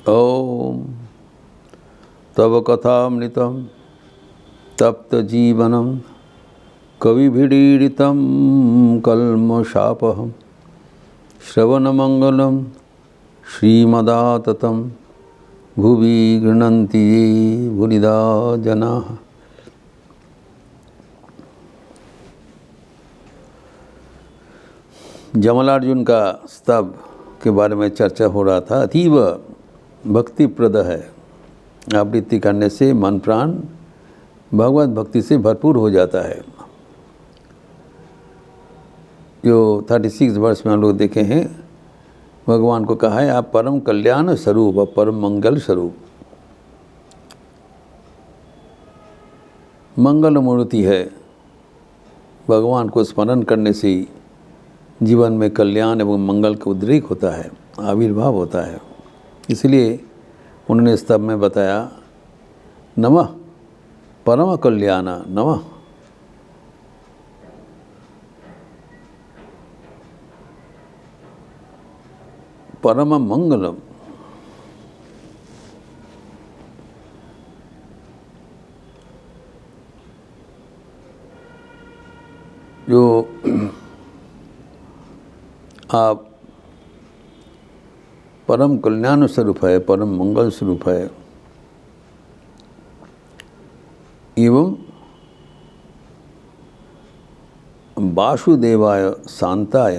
ओम तव कथामृतं तप्तजीवनं कविभिरीडितं कल्मषापहं श्रवणमंगलं श्रीमदाततं भुवि गृह्णन्ति ये भूरिदा जनाः। जमलार्जुन का स्तव के बारे में चर्चा हो रहा था। अतीव भक्तिप्रद है। आवृत्ति करने से मन प्राण भगवत भक्ति से भरपूर हो जाता है। जो 36 वर्ष में हम लोग देखे हैं, भगवान को कहा है आप परम कल्याण स्वरूप और परम मंगल स्वरूप, मंगल मूर्ति है। भगवान को स्मरण करने से जीवन में कल्याण एवं मंगल का उद्रेक होता है, आविर्भाव होता है। इसलिए उन्होंने स्तव में बताया नमः परम कल्याण नमः। परम मंगलम। जो आप परम कल्याण स्वरूप है, परम मंगल स्वरूप है, एवं वासुदेवाय शांताय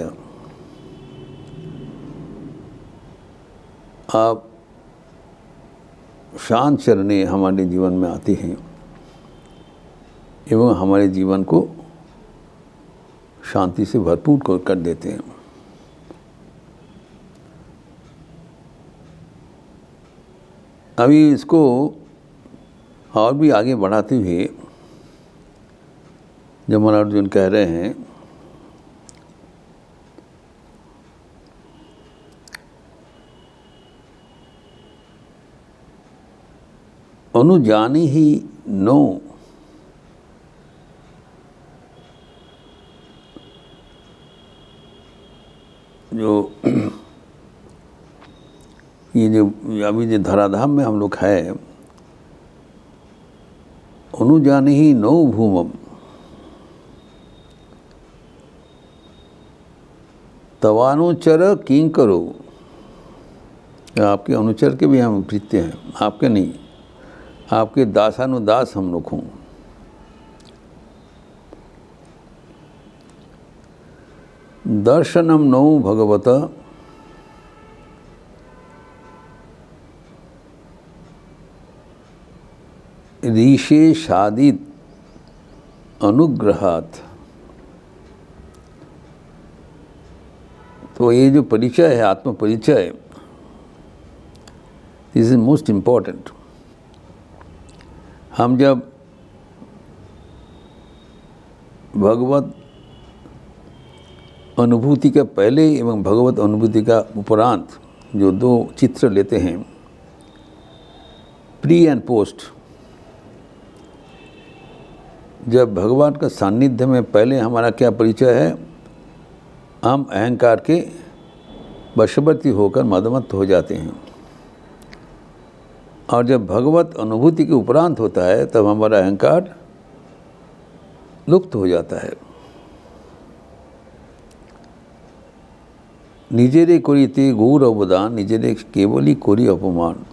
आप शांत चरणे हमारे जीवन में आते हैं एवं हमारे जीवन को शांति से भरपूर कर देते हैं। अभी इसको और भी आगे बढ़ाते हुए जमलार्जुन कह रहे हैं अनुजानी ही नो जो ये जो अभी जो धराधाम में हम लोग है, अनुजानी ही नो भूमम तवानुचर किंकरो। आपके अनुचर के भी हम प्रीत्य हैं, आपके नहीं, आपके दासानुदास हम लोग हों। दर्शनम नो भगवत ऋषेशादित अनुग्रहात्। तो ये जो परिचय है, आत्म परिचय, दिस इज मोस्ट इम्पॉर्टेंट। हम जब भगवत अनुभूति का पहले एवं भगवत अनुभूति का उपरांत जो दो चित्र लेते हैं, प्री एंड पोस्ट, जब भगवान का सान्निध्य में पहले हमारा क्या परिचय है, हम अहंकार के वशवर्ती होकर मदमत्त हो जाते हैं। और जब भगवत अनुभूति के उपरांत होता है तब हमारा अहंकार लुप्त हो जाता है। निजेरे करिते गौर अवदान, निजेरे केवली कोरी अपमान,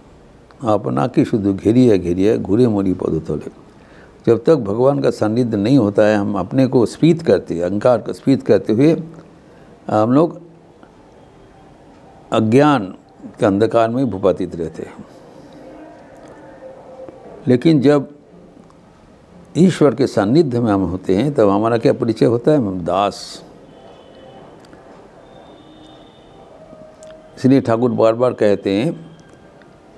अपना के शुद्ध घेरिया घेरिया घूरे मोरी पदतले। जब तक भगवान का सान्निध्य नहीं होता है, हम अपने को स्फीत करते, अहंकार को स्फीत करते हुए हम लोग अज्ञान के अंधकार में भूपातित रहते हैं। लेकिन जब ईश्वर के सान्निध्य में हम होते हैं तब हमारा क्या परिचय होता है, हम दास। इसलिए ठाकुर बार बार कहते हैं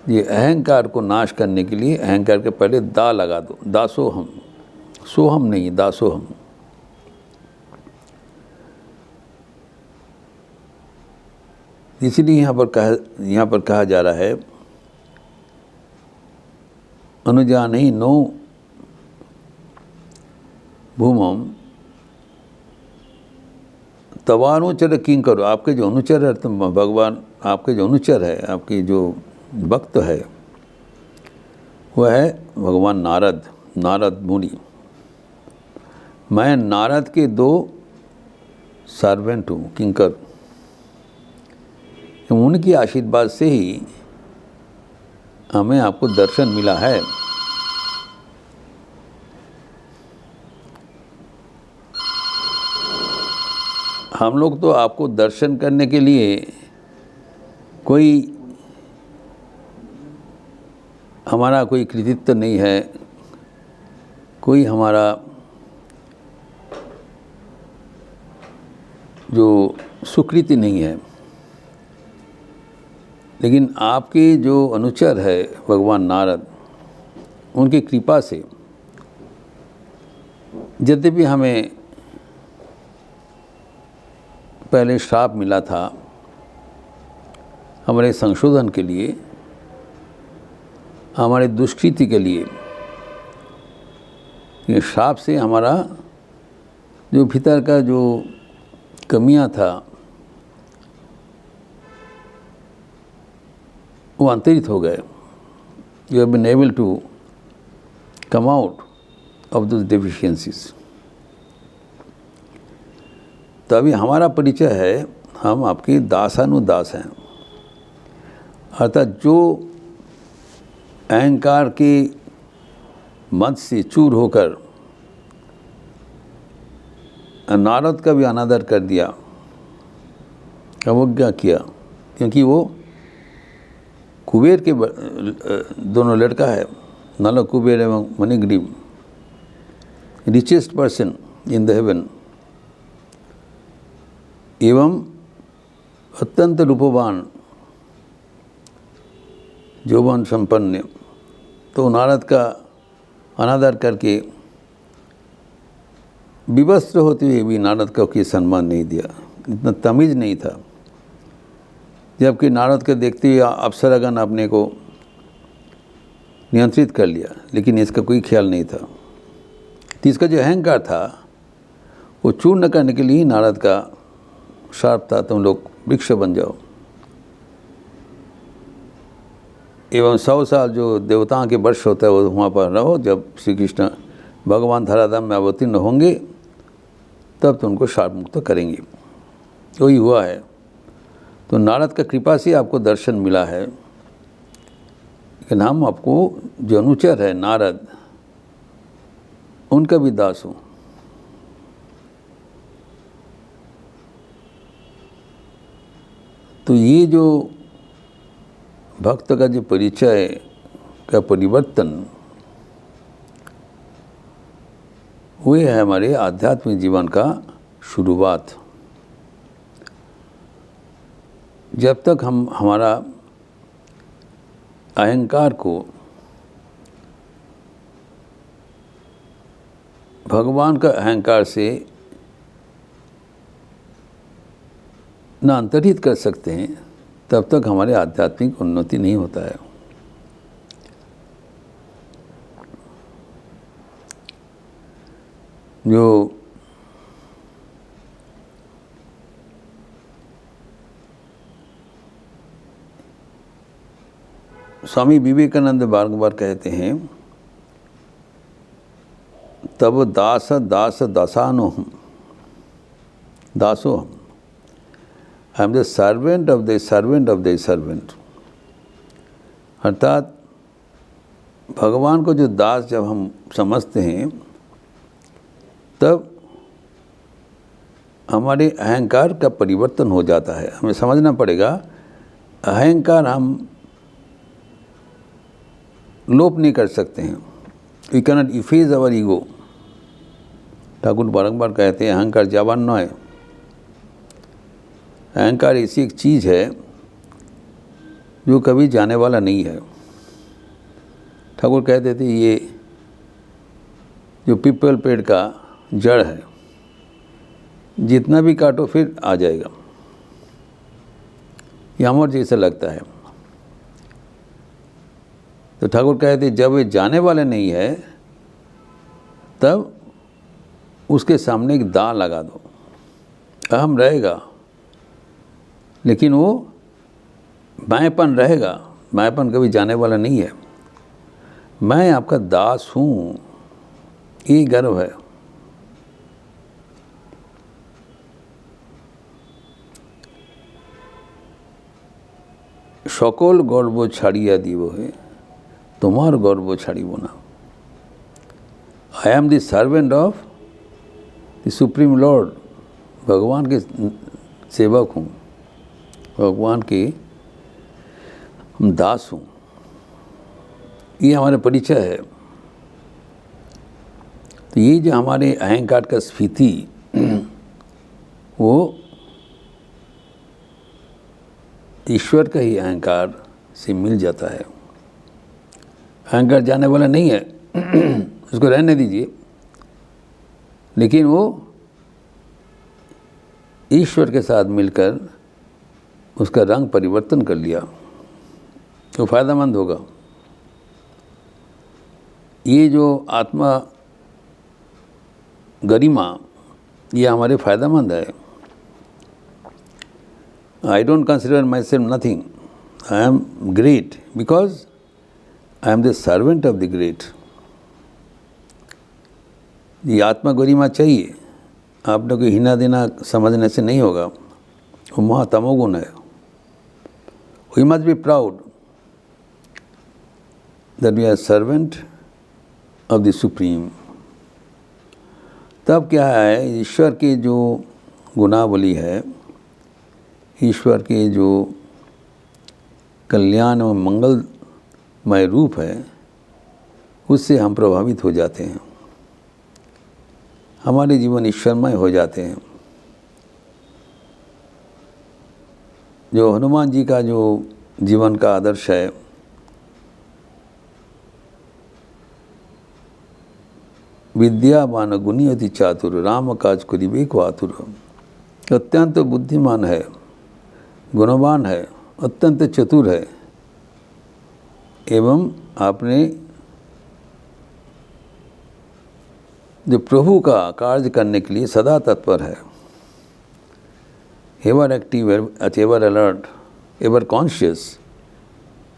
ये अहंकार को नाश करने के लिए अहंकार के पहले दा लगा दो, दासो हम, सोहम नहीं, दासो हम। इसलिए यहाँ पर कहा जा रहा है अनुजान ही नो भूमम तवानुचर किंग करो। आपके जो अनुचर है, भगवान आपके जो अनुचर है, आपकी जो भक्त है वह है भगवान नारद मुनि। मैं नारद के 2 सर्वेंट हूँ, किंकर। उनकी आशीर्वाद से ही हमें आपको दर्शन मिला है। हम लोग तो आपको दर्शन करने के लिए कोई हमारा कोई कृतित्व नहीं है, कोई हमारा जो सुकृति नहीं है, लेकिन आपके जो अनुचर है भगवान नारद, उनकी कृपा से यद्यपि हमें पहले श्राप मिला था हमारे संशोधन के लिए, हमारे दुष्कृति के लिए, ये श्राप से हमारा जो भीतर का जो कमियां था वो अंतरित हो गए। You have been able to come out of those deficiencies. तो अभी हमारा परिचय है, हम आपके दासानुदास हैं, अर्थात जो अहंकार के मद से चूर होकर नारद का भी अनादर कर दिया, अवज्ञा किया, क्योंकि वो कुबेर के दोनों लड़का है, नल कुबेर एवं Manigriv, richest person in the heaven, एवं अत्यंत रूपवान यौवन संपन्न। तो नारद का अनादर करके विवस्त्र होते हुए भी नारद का कोई सम्मान नहीं दिया, इतना तमीज़ नहीं था। जबकि नारद के देखते हुए अप्सरागण अपने को नियंत्रित कर लिया, लेकिन इसका कोई ख्याल नहीं था। तो इसका जो अहंकार था वो चूर्ण करने के लिए नारद का शार्प था, तुम लोग वृक्ष बन जाओ एवं 100 साल जो देवताओं के वर्ष होता है वो वहाँ पर रहो, जब श्री कृष्ण भगवान धराधाम में अवतीर्ण होंगे तब तो उनको शाप मुक्त करेंगे। वही हुआ है। तो नारद का कृपा से आपको दर्शन मिला है, लेकिन हम आपको जो अनुचर है नारद, उनका भी दास हूँ। तो ये जो भक्त का जो परिचय का परिवर्तन, वो है हमारे आध्यात्मिक जीवन का शुरुआत। जब तक हम हमारा अहंकार को भगवान का अहंकार से न अंतरित कर सकते हैं, तब तक हमारे आध्यात्मिक उन्नति नहीं होता है। जो स्वामी विवेकानंद बार कहते हैं, तब दास दास दासानोहम दासोहम, I am the servant of the servant of the servant. अर्थात भगवान को जो दास जब हम समझते हैं, तब हमारे अहंकार का परिवर्तन हो जाता है। हमें समझना पड़ेगा, अहंकार हम लोप नहीं कर सकते हैं। We can not efface our ego. Thakur बारंबार कहते हैं, अहंकार जावान न है। अहंकार ऐसी एक चीज़ है जो कभी जाने वाला नहीं है। ठाकुर कहते थे, ये जो पीपल पेड़ का जड़ है, जितना भी काटो फिर आ जाएगा। ये अमर जैसा लगता है। तो ठाकुर कहते, जब ये जाने वाले नहीं है, तब उसके सामने एक दां लगा दो। अहम रहेगा, लेकिन वो बाएंपन रहेगा, मैंपन कभी जाने वाला नहीं है। मैं आपका दास हूँ, ये गर्व है। সকল গর্ব ছাড়িয়া দিব হে, তোমার গর্ব ছাড়িব না। आई am the servant of the supreme Lord, भगवान के सेवक हूँ, भगवान के हम दास हूँ। ये हमारा परिचय है। तो ये जो हमारे अहंकार का स्फीति वो ईश्वर का ही अहंकार से मिल जाता है। अहंकार जाने वाला नहीं है, उसको रहने दीजिए, लेकिन वो ईश्वर के साथ मिलकर उसका रंग परिवर्तन कर लिया तो फ़ायदेमंद होगा। ये जो आत्मा गरिमा, ये हमारे फ़ायदेमंद है। I don't consider myself nothing. I am great because I am the servant of the great. ये आत्मा गरिमा चाहिए, आप लोग को हिना देना समझने से नहीं होगा, वो महातमोगुण है। We must be proud that we are servant of the Supreme. तब क्या है, ईश्वर की जो गुणावली है, ईश्वर के जो कल्याण और मंगलमय रूप है, उससे हम प्रभावित हो जाते हैं, हमारे जीवन ईश्वरमय हो जाते हैं। जो हनुमान जी का जो जीवन का आदर्श है, विद्यावान गुणी अति चातुर, राम काज करिबे को आतुर। अत्यंत बुद्धिमान है, गुणवान है, अत्यंत चतुर है, एवं आपने जो प्रभु का कार्य करने के लिए सदा तत्पर है, ever active, ever alert, ever conscious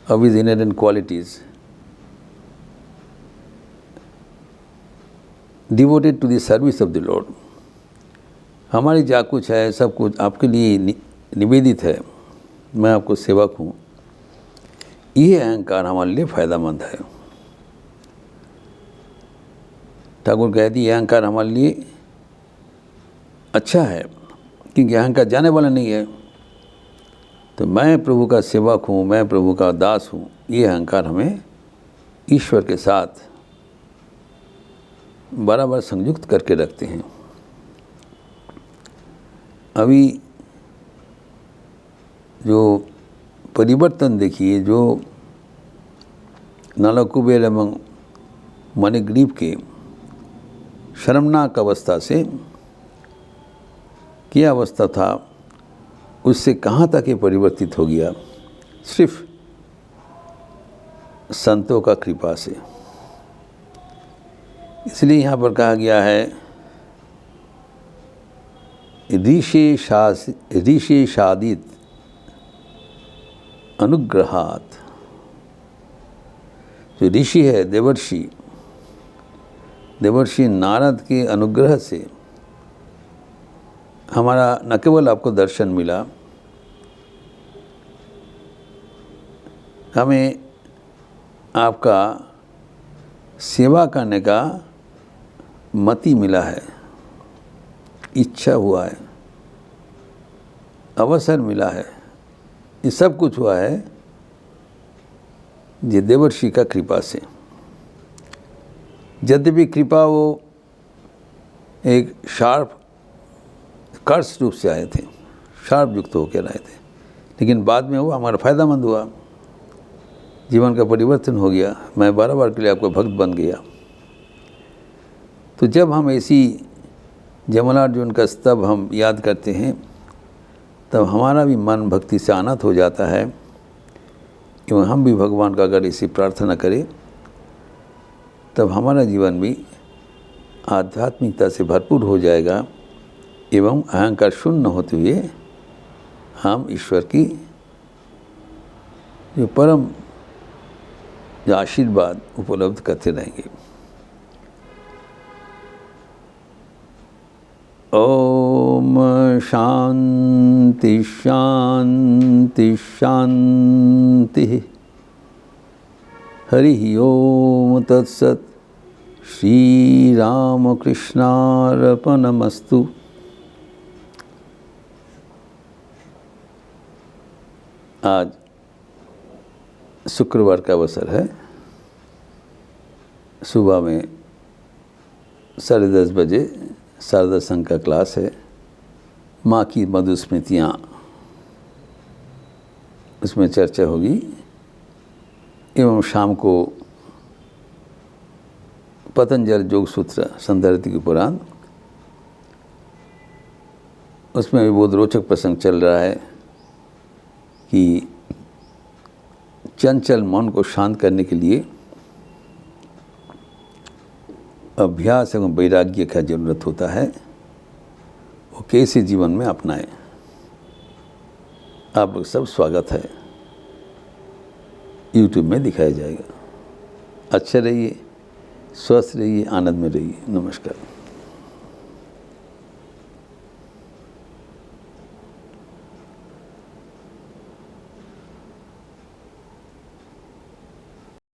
of his inherent qualities, devoted to the service of the lord. हमारी जा कुछ है, सब कुछ आपके लिए निवेदित है, मैं आपको सेवक हूँ। ये अहंकार हमारे लिए फ़ायदेमंद है। ठाकुर कहती है अहंकार हमारे लिए अच्छा है, क्योंकि अहंकार जाने वाला नहीं है। तो मैं प्रभु का सेवक हूँ, मैं प्रभु का दास हूँ, ये अहंकार हमें ईश्वर के साथ बराबर संयुक्त करके रखते हैं। अभी जो परिवर्तन देखिए, जो नलकुबेर एवं मणिग्रीव के शर्मनाक अवस्था से क्या अवस्था था, उससे कहाँ तक ये परिवर्तित हो गया, सिर्फ संतों का कृपा से। इसलिए यहाँ पर कहा गया है ऋषि शादित अनुग्रहात। जो ऋषि है, देवर्षि नारद के अनुग्रह से हमारा न केवल आपको दर्शन मिला, हमें आपका सेवा करने का मति मिला है, इच्छा हुआ है, अवसर मिला है। ये सब कुछ हुआ है ये देवर्षि का कृपा से। यद्यपि कृपा वो एक शार्प कर्स रूप से आए थे, शार्प युक्त होकर आए थे, लेकिन बाद में वो हमारा फ़ायदामंद हुआ, जीवन का परिवर्तन हो गया। मैं 12 बार के लिए आपका भक्त बन गया। तो जब हम ऐसी जमलार्जुन का स्तव हम याद करते हैं, तब हमारा भी मन भक्ति से आनत हो जाता है, एवं हम भी भगवान का अगर ऐसी प्रार्थना करें, तब हमारा जीवन भी आध्यात्मिकता से भरपूर हो जाएगा, एवं अहंकार शून्य होते हुए हम ईश्वर की जो परम जो आशीर्वाद उपलब्ध करते रहेंगे। ओम शांति शांति शांति। हरि ओम तत्सत। श्री राम कृष्णार्पणमस्तु। आज शुक्रवार का अवसर है। सुबह में 10:30 बजे शारदा संघ का क्लास है। माँ की मधुर स्मृतियाँ, उसमें चर्चा होगी। एवं शाम को पतंजलि योग सूत्र संदर्भ की पुराण, उसमें भी बहुत रोचक प्रसंग चल रहा है कि चंचल मन को शांत करने के लिए अभ्यास एवं वैराग्य का जरूरत होता है। वो कैसे जीवन में अपनाएं। आप लोग सब स्वागत है। YouTube में दिखाया जाएगा। अच्छे रहिए, स्वस्थ रहिए, आनंद में रहिए। नमस्कार।